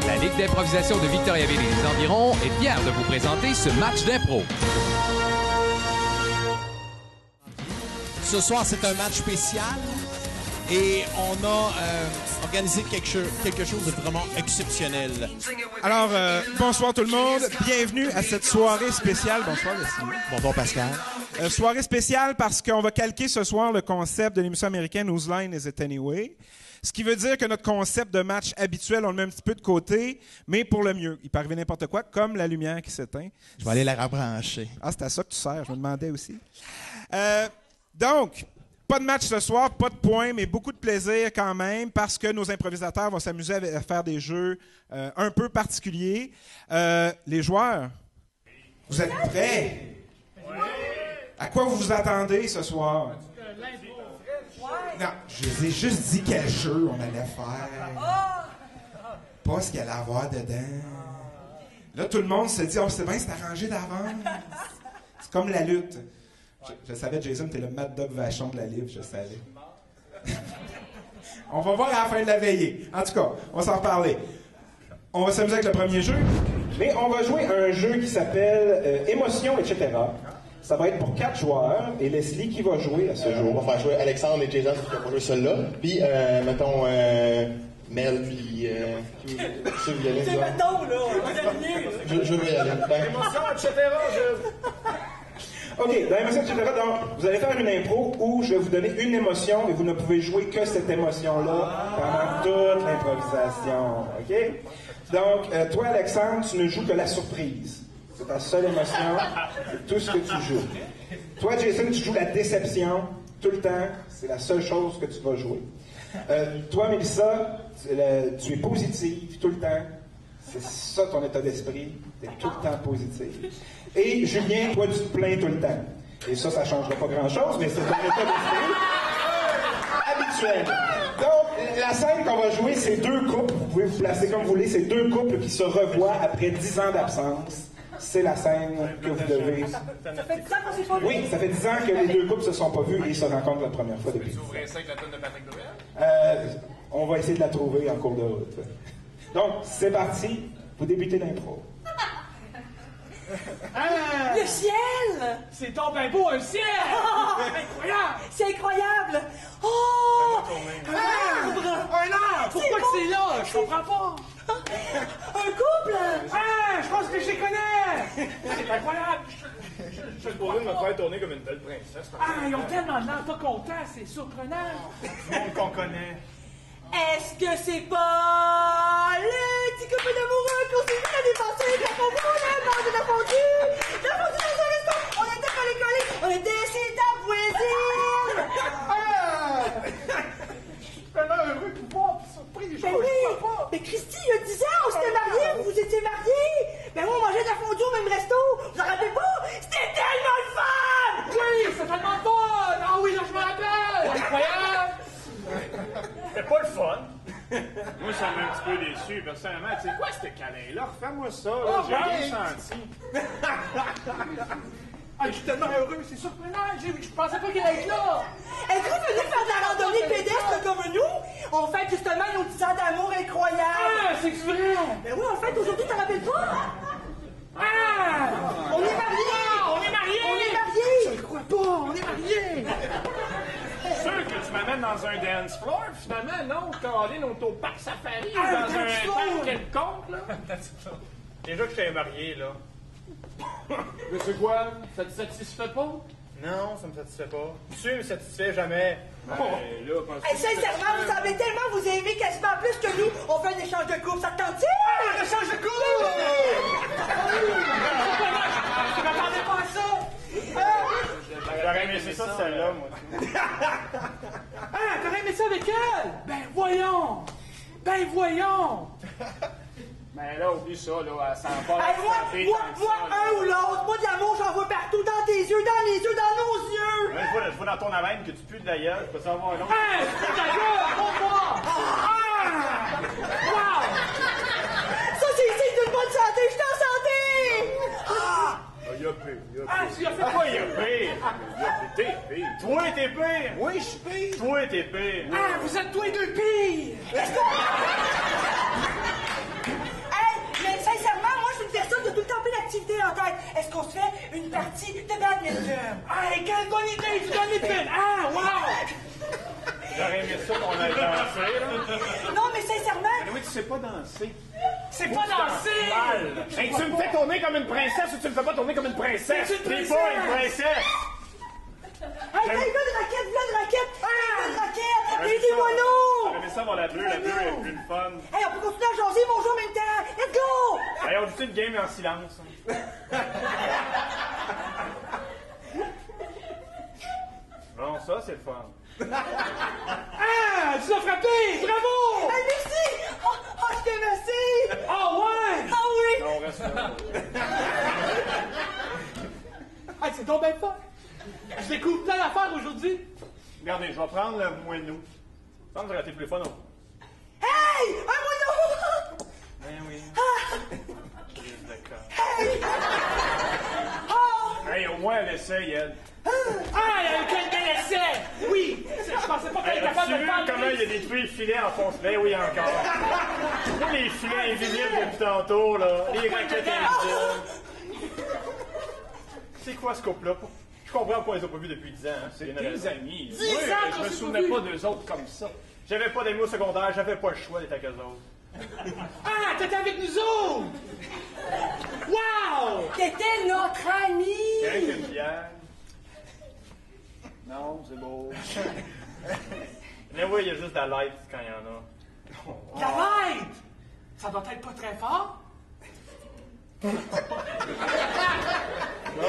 La Ligue d'improvisation de Victoriaville et les environs est fière de vous présenter ce match d'impro. Ce soir, c'est un match spécial et on a organisé quelque chose de vraiment exceptionnel. Alors, bonsoir tout le monde. Bienvenue à cette soirée spéciale. Bonsoir, Leslie. Bonjour, Pascal. Soirée spéciale parce qu'on va calquer ce soir le concept de l'émission américaine Whose Line Is It Anyway? Ce qui veut dire que notre concept de match habituel, on le met un petit peu de côté, mais pour le mieux. Il peut arriver n'importe quoi, comme la lumière qui s'éteint. Je vais aller la rebrancher. Ah, c'est à ça que tu sers, je me demandais aussi. Donc, pas de match ce soir, pas de points, mais beaucoup de plaisir quand même parce que nos improvisateurs vont s'amuser à faire des jeux un peu particuliers. Les joueurs, vous êtes prêts? Oui. À quoi vous vous attendez ce soir? Non, je vous ai juste dit quel jeu on allait faire. Pas ce qu'il allait avoir dedans. Là, tout le monde se dit, oh, c'est bien, c'est arrangé d'avance. C'est comme la lutte. Je savais, Jason, t'es le Mad Dog Vachon de la livre, je savais. On va voir à la fin de la veillée. En tout cas, on va s'en reparler. On va s'amuser avec le premier jeu. Mais on va jouer à un jeu qui s'appelle Émotion, etc. Ça va être pour 4 joueurs. Et Leslie, qui va jouer à ce jeu? On va faire jouer Alexandre et Jason qui vont jouer celui-là. Puis, mettons, Mel, puis... C'est mettons, là. Je vais y aller. Émotion, etc. OK, dans l'émotion, etc., donc, vous allez faire une impro où je vais vous donner une émotion et vous ne pouvez jouer que cette émotion-là pendant toute l'improvisation. OK? Donc, toi, Alexandre, tu ne joues que la surprise. C'est ta seule émotion, c'est tout ce que tu joues. Toi, Jason, tu joues la déception tout le temps. C'est la seule chose que tu vas jouer. Toi, Mélissa, tu es positive tout le temps. C'est ça ton état d'esprit. Tu es tout le temps positive. Et Julien, toi, tu te plains tout le temps. Et ça ne changera pas grand-chose, mais c'est ton état d'esprit habituel. Donc, la scène qu'on va jouer, c'est 2 couples. Vous pouvez vous placer comme vous voulez. C'est 2 couples qui se revoient après 10 ans d'absence. C'est la scène que vous devez... Ça fait 10 ans qu'on s'est pas vu. Oui, ça fait 10 ans que les 2 couples se sont pas vus et ils se rencontrent la première fois depuis. Vous ouvrez ça avec la tonne de Patrick Bruel? On va essayer de la trouver en cours de route. Donc, c'est parti. Vous débutez l'impro. Le ciel! C'est donc ben beau, un ciel! Incroyable! C'est incroyable! Oh! Un arbre! Pourquoi que c'est là? Je comprends pas! Un couple! Ah! Je pense que je les connais! C'est incroyable! Je suis supposé de me faire tourner comme une belle princesse. Ah! Ils ont tellement de l'air pas contents, c'est surprenant! Du monde qu'on connaît. Est-ce que c'est pas le petit couple d'amoureux qu'on s'est vu l'année passée de la fondue, là, manger de la fondue dans un resto, on était collés, on était chez ta voisine! Je suis tellement heureux de vous voir, puis surpris, je Ben oui! Mais Christy, il y a 10 ans, on s'était mariés, vous étiez mariés! Ben oui, on mangeait de la fondue au même resto, vous en rappelez pas? C'était tellement le fun! Oui, c'est tellement fun! Ah oui, là, je me rappelle! Incroyable! C'est pas le fun. Moi, ça m'a un petit peu déçu, personnellement. Tu sais quoi, ce câlin-là? Refais-moi ça, là. J'ai rien senti. Ah, je suis tellement heureux, c'est surprenant. Je pensais pas qu'il allait être là. Êtes-vous venus faire de la randonnée pédestre comme nous? On fête justement nos 10 ans d'amour incroyables. Ah, c'est vrai? Ben oui, on fête aujourd'hui, t'en rappelles pas? Ah! On est mariés! On est mariés! On est mariés! Je le crois pas, on est mariés! C'est sûr que tu m'amènes dans un dance floor, puis finalement, non, Caroline, on est au parc safari, Ah, dans un dance floor! parc quelconque, là. Déjà que je t'ai marié, là. Mais c'est quoi? Ça te satisfait pas? Non, ça me satisfait pas. Tu me satisfais jamais. Ben, là, Hey, sincèrement, vous semblez tellement vous aimer quasiment plus que nous. On fait un échange de couple, ça te tente-tu? Ah, un échange de couple! Je m'attendais pas à ça! J'aurais aimé ça, celle-là, moi. Ah, t'aurais aimé ça avec elle? Ben voyons! Ben voyons! Mais là, oublie ça, là, ça n'a pas Hey, moi, ça, un ou l'autre. Moi, de l'amour, j'en vois partout, dans tes yeux, dans les yeux, dans nos yeux. Ouais, je vois dans ton haleine que tu pues de la gueule, je peux savoir un autre. Hey, c'est ta gueule, montre-moi! Ah! Wow! Ça, c'est une bonne santé, je suis en santé. Ah! Il a pire, Ah, tu as fait quoi? Il a pire! T'es pire! Toi, t'es pire! Oui, je suis pire. Toi, t'es pire! Ah, vous êtes tous les deux pires! Hey, quelle bonne idée! Tu donnes les pins! Ah, wow! J'aurais aimé ça qu'on aille danser, là. Non, mais sincèrement, Mais oui, tu sais pas danser. C'est pas danser! Mal. Hey, tu me fais tourner comme une princesse ou tu me fais pas tourner comme une princesse? C'est une T'es princesse. pas une princesse! hey, t'as une raquette, une raquette! Une raquette! J'aurais Et aimé des ça- moineaux! J'aurais aimé ça avoir la bleue est plus fun. Hey, on peut continuer à jaser, mon jeu en même temps! Let's go! Hey, on dit une game en silence. Bon, ça, c'est le fun. Ah! Tu l'as frappé! Bravo! Hey, merci! Oh, je te remercie! Ah ouais! Ah oui! Non, on reste là. Hey, c'est donc bien fun! Je découvre plein d'affaires aujourd'hui! Regardez, je vais prendre le moineau. Je pense que ça aurait été plus fun. Non? Hey! Un moineau! Ben oui. D'accord. Hey! Oh! Hey, au moins, elle essaye, elle. Ah! Il y a eu quelqu'un essai! Oui! Je pensais pas qu'elle Hey, était capable de as-tu le vu faire! comment il a détruit le filet en fond? Ben oui, encore. Pas les filets invisibles depuis tantôt, là. Les raquettes invisibles. C'est quoi ce couple-là? Je comprends pourquoi ils ont pas vu depuis 10 ans. Hein. C'est tes amis. 10 Oui, ans mais qu'on je me s'est souvenais pas pas d'eux autres comme ça. J'avais pas d'amis au secondaire, j'avais pas le choix d'être avec eux autres. Ah! T'étais avec nous autres! Wow! T'étais notre ami! Rien que Pierre. Non, c'est beau. Mais oui, il y a juste de la light quand il y en a. La light! Ça doit être pas très fort? Non,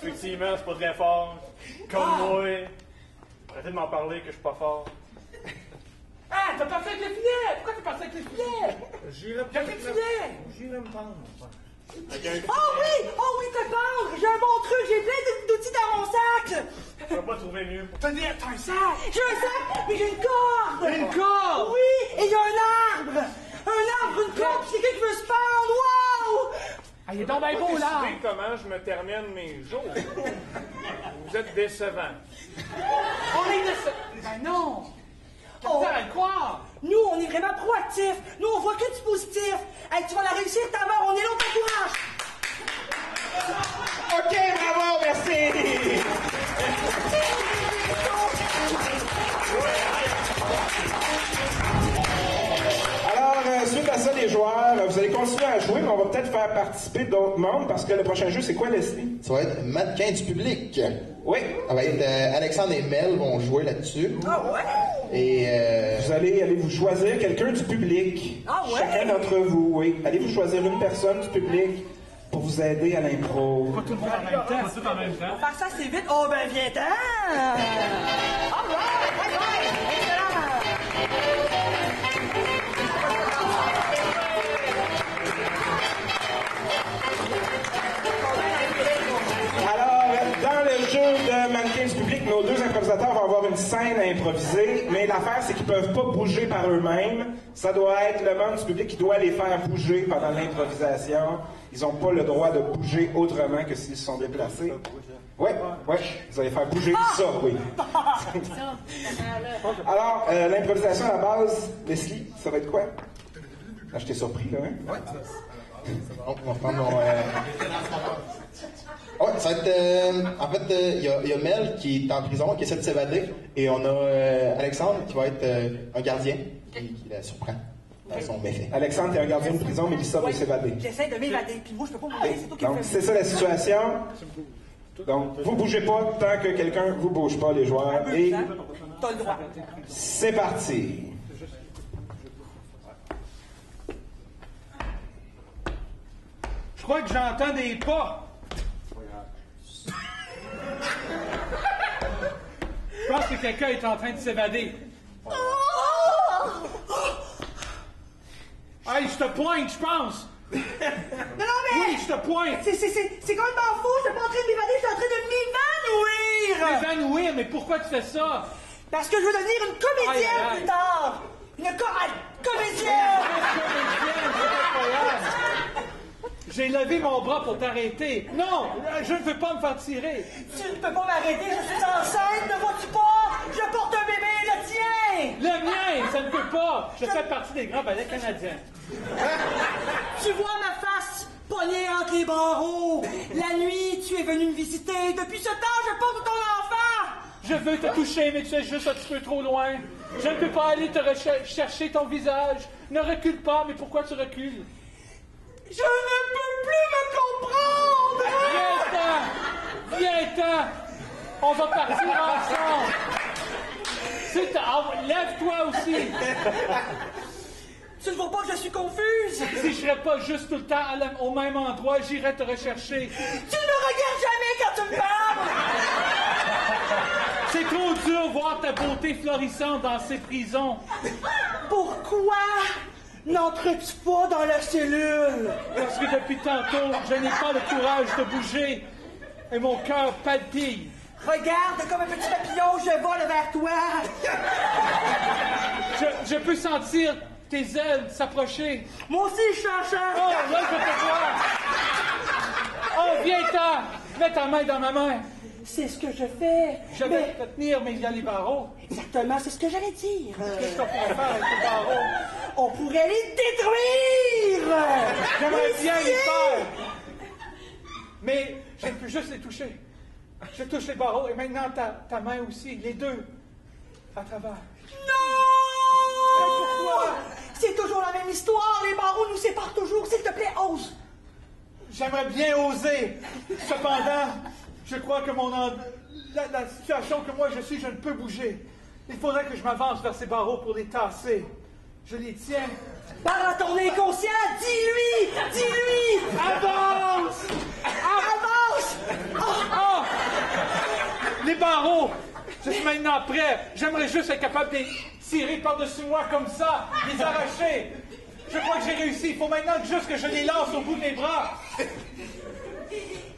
effectivement, c'est pas très fort. Comme moi. Arrêtez de m'en parler que je suis pas fort. Ah! T'as passé avec le filet! Pourquoi t'es passé avec le filet? J'irai J'ai fait le filet! J'irai me prendre. Oh oui! Oh oui, te parle! J'ai un bon truc! J'ai plein d'outils dans mon sac! Je peux pas trouver mieux. T'as un sac! J'ai un sac, mais j'ai une corde! Une corde! Oui! Et il y a un arbre! Un arbre, une corde, puis quelqu'un qui veut se pendre! Wow! Ah, il est donc bien beau, là! Vous savez comment je me termine mes jours? Vous êtes décevants. On est de ça! Ben non! Qu'est-ce que ça va le croire? Nous, on est vraiment proactifs. Nous, on voit que du positif. Hey, tu vas la réussir, ta mère. On est là, on t'encourage. OK, bravo, merci! Alors, suite à ça, les joueurs, vous allez continuer à jouer, mais on va peut-être faire participer d'autres membres parce que le prochain jeu, c'est quoi, Leslie? Ça va être mannequin du public. Oui. Ça va être Alexandre et Mel vont jouer là-dessus. Ah ouais? Et Vous allez vous choisir quelqu'un du public. Ah ouais? Chacun d'entre vous, oui. Allez-vous choisir une personne du public pour vous aider à l'impro. Tout le monde en même temps, tout en même temps. On va faire ça assez vite. Oh, ben, viens-t'en! All right! Bye bye! Excellent! Alors, dans le jeu de mannequin du public, nos deux improvisateurs vont avoir une scène à improviser, mais l'affaire, c'est qu'ils peuvent pas bouger par eux-mêmes. Ça doit être le membre du public qui doit les faire bouger pendant l'improvisation. Ils n'ont pas le droit de bouger autrement que s'ils se sont déplacés. Oui, vous allez faire bouger ça, oui. Alors, l'improvisation à la base, Leslie, ça va être quoi? Ah, je t'ai surpris, là, hein? on va prendre mon... Ouais, ça va être... en fait, il y a Mel qui est en prison, qui essaie de s'évader. Et on a Alexandre qui va être un gardien qui la surprend dans son méfait. Alexandre, t'es un gardien de prison, Mélissa veut s'évader. J'essaie de m'évader, puis moi, je peux pas m'évader, c'est toi qui le Donc, fais. c'est ça la situation. Donc, vous bougez pas tant que quelqu'un vous bouge pas, les joueurs. Et T'as le droit. c'est parti. Je crois que j'entends des pas. Je pense que quelqu'un est en train de s'évader. Hey, je te pointe, je pense. Non, mais... Oui, je te pointe. C'est quand même fou, je suis pas en train de m'évader, je suis en train de m'évanouir! Évanouir, mais pourquoi tu fais ça? Parce que je veux devenir une comédienne Aïe, aïe, aïe. plus tard! Comédienne! J'ai levé mon bras pour t'arrêter. Non, je ne veux pas me faire tirer. Tu ne peux pas m'arrêter, je suis enceinte, ne vois-tu pas? Je porte un bébé, le tien! Le mien, ça ne peut pas. Je fais partie des grands ballets canadiens. Tu vois ma face? pogné entre les barreaux. La nuit, tu es venu me visiter. Depuis ce temps, je porte ton enfant. Je veux te toucher, mais tu es juste un petit peu trop loin. Je ne peux pas aller te chercher ton visage. Ne recule pas, mais pourquoi tu recules? Je ne peux plus me comprendre. Viens-t'en! Viens-t'en! On va partir ensemble! Lève-toi aussi! Tu ne vois pas que je suis confuse? Si je serais pas juste tout le temps au même endroit, j'irais te rechercher. Tu ne me regardes jamais quand tu me parles! C'est trop dur voir ta beauté florissante dans ces prisons. Pourquoi n'entres-tu pas dans la cellule? Parce que depuis tantôt, je n'ai pas le courage de bouger et mon cœur palpite. Regarde comme un petit papillon, je vole vers toi. Je peux sentir tes ailes s'approcher. Moi aussi, je cherche. Oh, là, je te vois. Oh, viens-t'en. Mets ta main dans ma main. C'est ce que je fais. Je vais te tenir, mais il y a les barreaux. Exactement, c'est ce que j'allais dire. Qu'est-ce qu'on pourrait faire avec les barreaux? On pourrait les détruire. J'aimerais bien les faire. Mais je ne peux juste les toucher. Je touche les barreaux et maintenant ta main aussi, les deux, à travers. Non! Pourquoi? C'est toujours la même histoire, les barreaux nous séparent toujours. S'il te plaît, ose. J'aimerais bien oser. Cependant, je crois que la situation que moi je suis, je ne peux bouger. Il faudrait que je m'avance vers ces barreaux pour les tasser. Je les tiens. Parle à ton inconscient, dis-lui! Dis-lui! Avance! Avance! Oh! Les barreaux! Je suis maintenant prêt. J'aimerais juste être capable de les tirer par-dessus moi comme ça, les arracher. Je crois que j'ai réussi. Il faut maintenant juste que je les lance au bout de mes bras. Et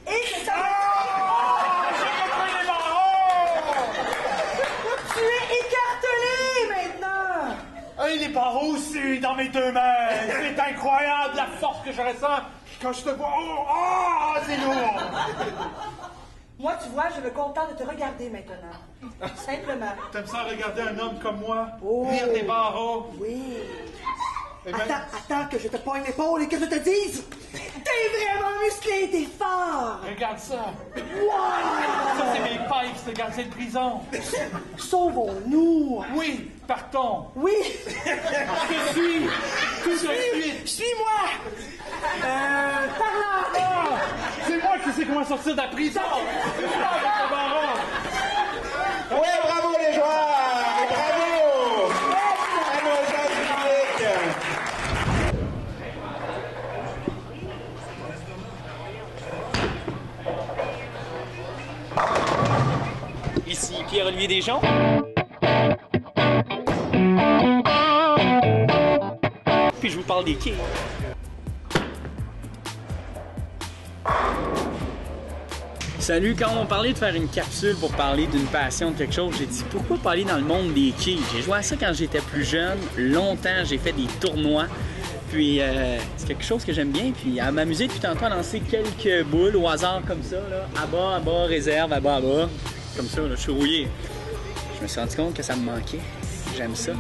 que ça... J'ai compris les barreaux! Tu es écartelé maintenant! Et les barreaux aussi dans mes deux mains. C'est incroyable la force que je ressens quand je te vois. Oh, c'est lourd! Moi, tu vois, je me contente de te regarder maintenant. Simplement. T'aimes ça regarder un homme comme moi? Oh. Lire des barreaux? Oui. Eh ben- Attends que je te poigne l'épaule et que je te dise... T'es vraiment musclé, t'es fort! Regarde ça. Wow! Ça, c'est mes pipes de gardien de prison. Sauvons-nous! Oui, partons. Oui! Je suis tout de suite. Suis-moi! Par là! Ah, c'est moi qui sais comment sortir de la prison. Je suis avec le baron. Ouais, bravo les joueurs! Bravo! À nos gens du public! Ici Pierre-Olivier Desjons. Puis je vous parle des quilles. Salut, quand on parlait de faire une capsule pour parler d'une passion de quelque chose, j'ai dit pourquoi pas aller dans le monde des quilles? J'ai joué à ça quand j'étais plus jeune, longtemps, j'ai fait des tournois. Puis c'est quelque chose que j'aime bien, puis à m'amuser depuis tantôt à lancer quelques boules au hasard comme ça, là, à bas, réserve, à bas, comme ça, là, je suis rouillé. Je me suis rendu compte que ça me manquait. J'aime ça.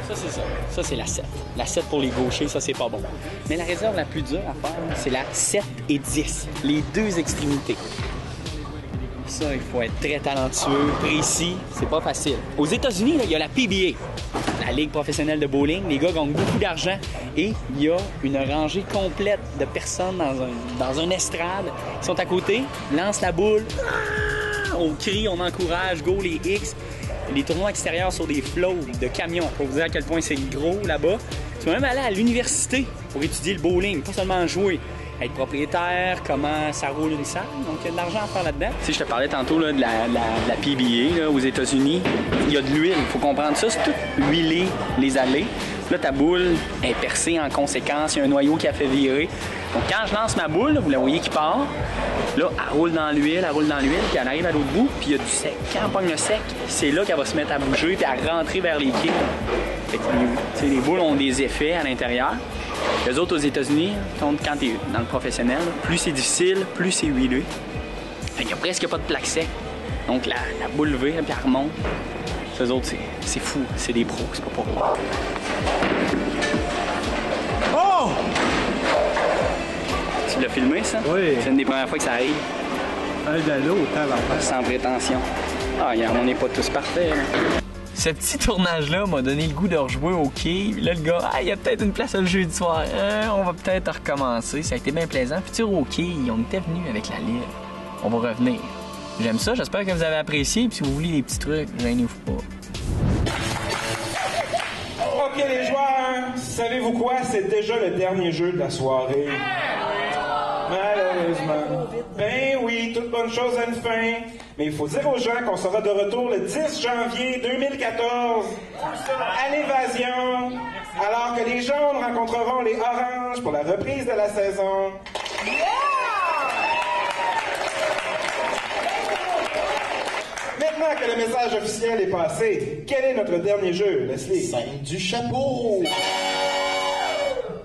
Ça, c'est ça. Ça, c'est la 7. La 7 pour les gauchers, ça, c'est pas bon. Mais la réserve la plus dure à faire, c'est la 7 et 10. Les deux extrémités. Ça, il faut être très talentueux, précis. C'est pas facile. Aux États-Unis, il y a la PBA, la Ligue professionnelle de bowling. Les gars gagnent beaucoup d'argent. Et il y a une rangée complète de personnes dans un estrade qui sont à côté, lancent la boule. On crie, on encourage, go les X. Les tournois extérieurs sur des flottes de camions. Pour vous dire à quel point c'est gros là-bas. Tu peux même aller à l'université pour étudier le bowling, pas seulement jouer. Être propriétaire, comment ça roule une salle. Donc, il y a de l'argent à faire là-dedans. Si je te parlais tantôt là, de la PBA là, aux États-Unis, il y a de l'huile. Il faut comprendre ça. C'est tout huilé, les allées. Là, ta boule est percée en conséquence. Il y a un noyau qui a fait virer. Donc, quand je lance ma boule, vous la voyez qui part. Là, elle roule dans l'huile, puis elle arrive à l'autre bout, puis il y a du sec. Quand on pogne le sec, c'est là qu'elle va se mettre à bouger, puis à rentrer vers les quilles. Fait que les boules ont des effets à l'intérieur. Les autres aux États-Unis, quand tu es dans le professionnel, plus c'est difficile, plus c'est huileux. Fait qu'il n'y a presque pas de plaque sec. Donc la boule vire, puis elle remonte. Les autres, c'est fou. C'est des pros, c'est pas pour eux. Tu l'as filmé, ça? Oui. C'est une des premières fois que ça arrive. Un de l'eau, sans prétention. Ah, regarde, on n'est pas tous parfaits. Là. Ce petit tournage-là m'a donné le goût de rejouer au quai. Là, le gars, il y a peut-être une place le jeudi soir. On va peut-être recommencer. Ça a été bien plaisant. Puis au quai, on était venus avec la livre. On va revenir. J'aime ça. J'espère que vous avez apprécié. Puis si vous voulez des petits trucs, gênez-vous pas. OK, les joueurs, savez-vous quoi? C'est déjà le dernier jeu de la soirée. Malheureusement. Ben oui, toute bonne chose a une fin. Mais il faut dire aux gens qu'on sera de retour le 10 janvier 2014 à l'Évasion, alors que les jaunes rencontreront les oranges pour la reprise de la saison. Maintenant que le message officiel est passé, quel est notre dernier jeu, Leslie? Scène du chapeau!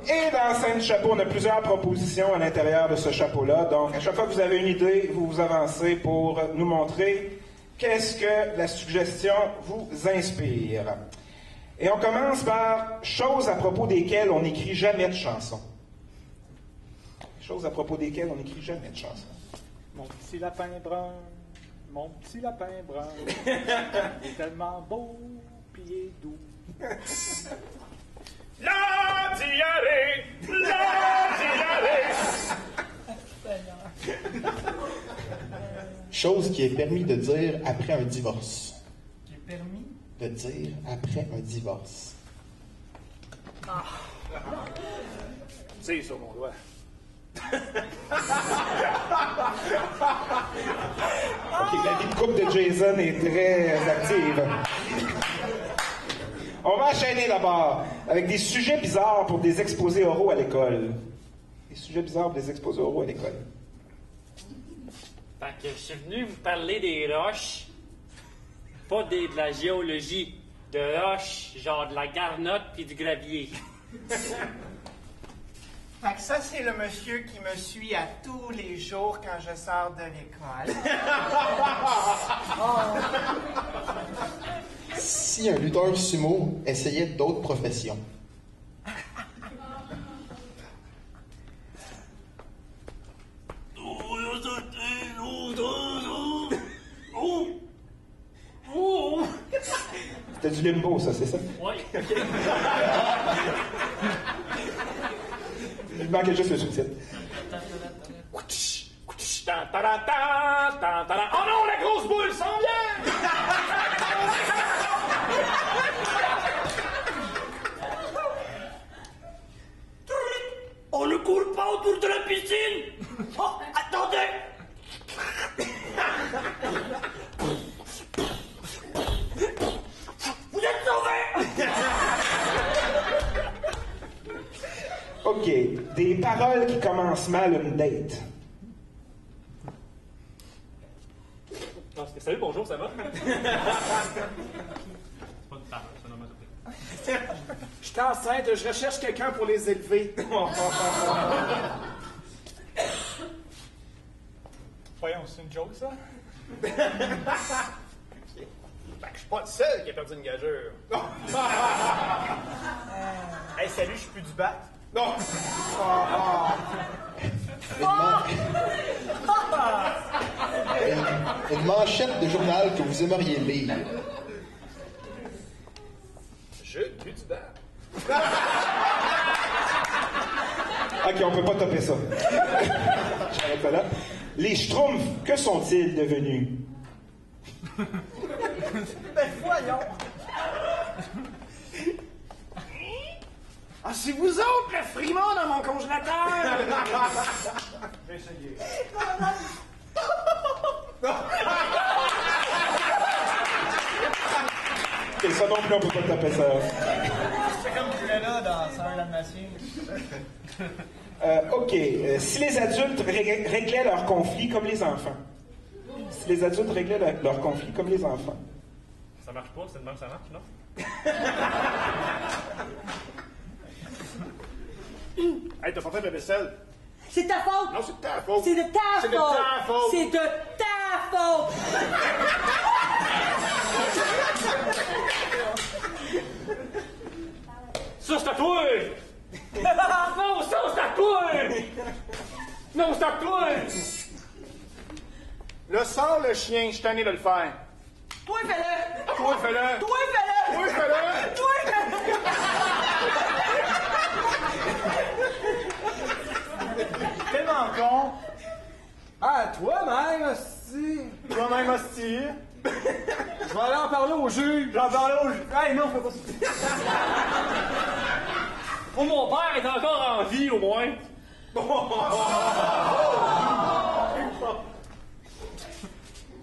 Et dans Scène du chapeau, on a plusieurs propositions à l'intérieur de ce chapeau-là. Donc, à chaque fois que vous avez une idée, vous vous avancez pour nous montrer qu'est-ce que la suggestion vous inspire. Et on commence par choses à propos desquelles on n'écrit jamais de chansons. Choses à propos desquelles on n'écrit jamais de chansons. Mon petit lapin brun, mon petit lapin brun, il est tellement beau, puis il est doux. La diarrhée! Chose qui est permis de dire après un divorce. Qui est permis? De dire après un divorce. C'est sur mon doigt. OK, la vie de couple de Jason est très active. On va enchaîner d'abord avec des sujets bizarres pour des exposés oraux à l'école. Des sujets bizarres pour des exposés oraux à l'école. Fait que je suis venu vous parler des roches, pas de la géologie, de roches, genre de la garnotte puis du gravier. Fait que ça, c'est le monsieur qui me suit à tous les jours quand je sors de l'école. Si un lutteur sumo essayait d'autres professions. C'était du limbo, ça, c'est ça? Oui. Il manquait juste le sous-titre. Oh non, la grosse boule s'en vient! On ne court pas autour de la piscine! Oh, attendez! Vous êtes sauvés! OK. Des paroles qui commencent mal une date. Salut, bonjour, ça va? Je suis enceinte, je recherche quelqu'un pour les élever. Voyons, c'est une joke, ça? Fait que je suis pas le seul qui a perdu une gageure. Hey, salut, je suis plus du bat. Non! Une manchette de journal que vous aimeriez lire. Je plus du bat. OK, on peut pas topper ça. J'arrête ça là. Les Schtroumpfs, que sont-ils devenus? Ben voyons! Ah, c'est vous autres, le frimant dans mon congélateur! Je vais essayer. Et ça non plus, on peut pas taper ça. C'est comme tu l'as là dans Sarah la machine. OK. Si les adultes réglaient leurs conflits comme les enfants. Si les adultes réglaient leurs conflits comme les enfants. Ça marche pas, c'est de même ça marche, non? Hey, t'as pas fait de la vaisselle? C'est ta faute! Non, c'est de ta faute! C'est de ta C'est de faute! ta faute! C'est de ta faute! Ça, c'est à toi! Non, ça, c'est à toi! Non, stop-toi! Là, sors le chien, je suis tanné de le faire. Toi, fais-le! Toi, fais-le! Toi, fais-le! Toi, fais-le! Toi, fais-le! Tellement con! Ah, toi-même, hostie! Toi-même, hostie! Je vais aller en parler au juge! J'en parle au juge! Hey, non, fais pas ça! Oh, mon père est encore en vie, au moins.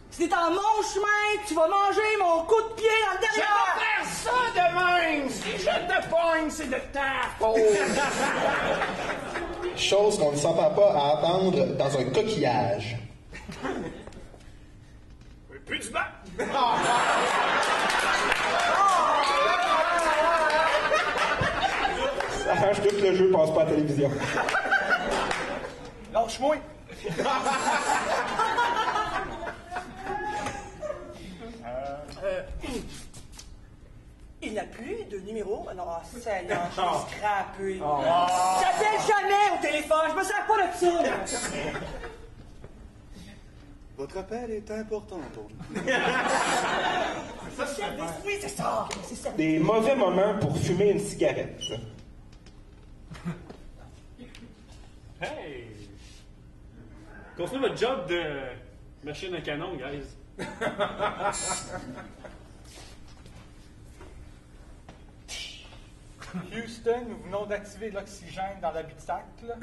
Si t'es en mon chemin, tu vas manger mon coup de pied dans le Je vais derrière! faire ça de même! Si je te pogne, c'est de ta faute! Chose qu'on ne s'entend pas à entendre dans un coquillage. Plus du bas! Ça arrange tout que le jeu passe pas à la télévision. Lâche-moi! Il n'y a plus de numéro. Non, Seigneur, je suis scrappé. J'appelle jamais au téléphone. Je me sers pas de ça. Votre appel est important pour nous. Oui, c'est ça. C'est ça. Des mauvais moments pour fumer une cigarette. Hey! Continuez votre job de machine à canon, guys. Houston, nous venons d'activer l'oxygène dans l'habitacle.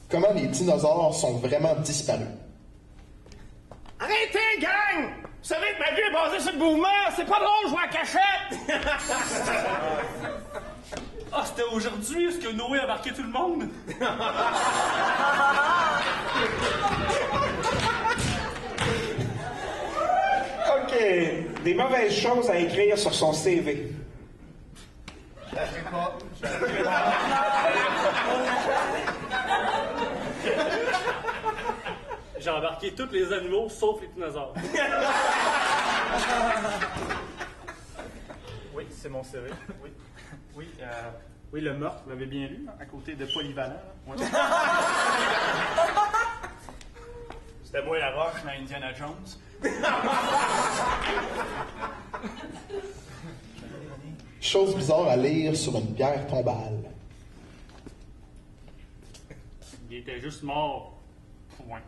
Comment les dinosaures sont vraiment disparus? Arrêtez, gang! Vous savez que ma vie est basée sur le mouvement! C'est pas drôle, jouer à cachette! Ah, c'était aujourd'hui, est-ce que Noé a marqué tout le monde? OK. Des mauvaises choses à écrire sur son CV. J'ai embarqué tous les animaux sauf les dinosaures. Oui, c'est mon CV. Oui. Oui, le meurtre, vous l'avez bien lu, à côté de Polyvalent. Ouais. C'était moi la roche dans Indiana Jones. Chose bizarre à lire sur une pierre tombale. Il était juste mort. Point.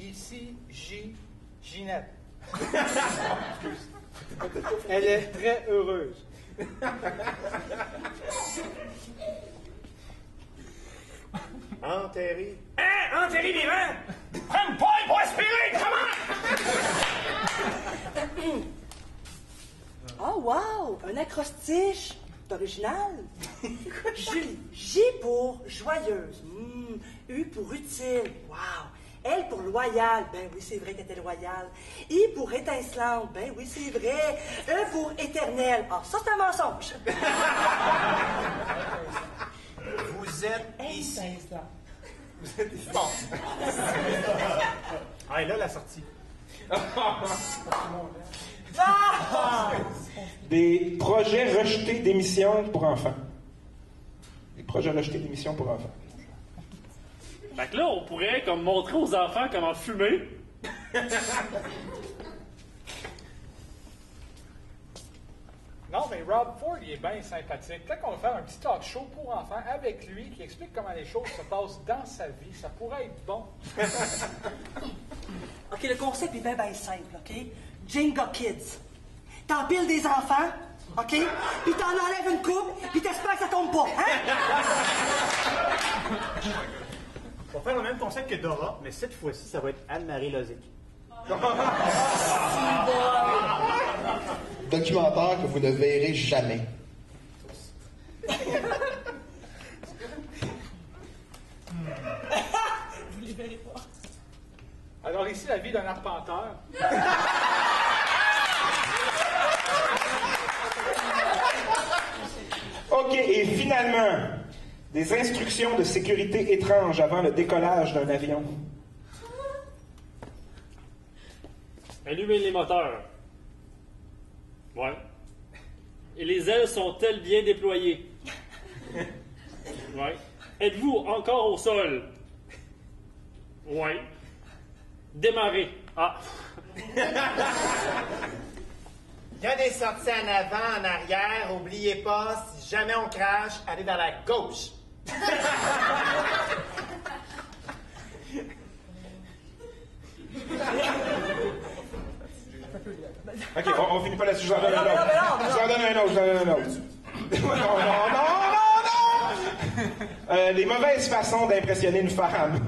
Ici, Ginette. Elle est très heureuse. Enterré. Hein? Enterré vivant! Prends une paille pour aspirer! Comment? Oh, wow! Un acrostiche. C'est original. Julie. J pour joyeuse. U pour utile. Wow! L pour loyale. Ben oui, c'est vrai qu'elle était loyale. I pour étincelante. Ben oui, c'est vrai. E pour éternel. Ah, ça, c'est un mensonge. Vous êtes ici. Vous êtes ici. Bon. Ah, et là, la sortie. Des projets rejetés d'émissions pour enfants. Des projets rejetés d'émissions pour enfants. Fait que là, on pourrait comme montrer aux enfants comment fumer. Non, mais Rob Ford, il est bien sympathique. Peut-être qu'on va faire un petit talk show pour enfants avec lui qui explique comment les choses se passent dans sa vie. Ça pourrait être bon. OK, le concept est bien, bien simple, OK? Jenga Kids. T'empiles des enfants, OK? Puis t'en enlèves une coupe, puis t'espères que ça tombe pas, hein? On va faire le même concept que Dora, mais cette fois-ci, ça va être Anne-Marie Lozic. Documentaire que vous ne verrez jamais. Vous les verrez pas. Alors ici, la vie d'un arpenteur. OK, et finalement, des instructions de sécurité étranges avant le décollage d'un avion. Allumez les moteurs. Ouais. Et les ailes sont-elles bien déployées? Ouais. Êtes-vous encore au sol? Ouais. Démarrez. Ah. Il y a des sorties en avant, en arrière. Oubliez pas, si jamais on crache, allez dans la gauche. OK, on finit pas là-dessus. Je vous en donne un autre. Je vous en donne un autre. Non. Les mauvaises façons d'impressionner une femme.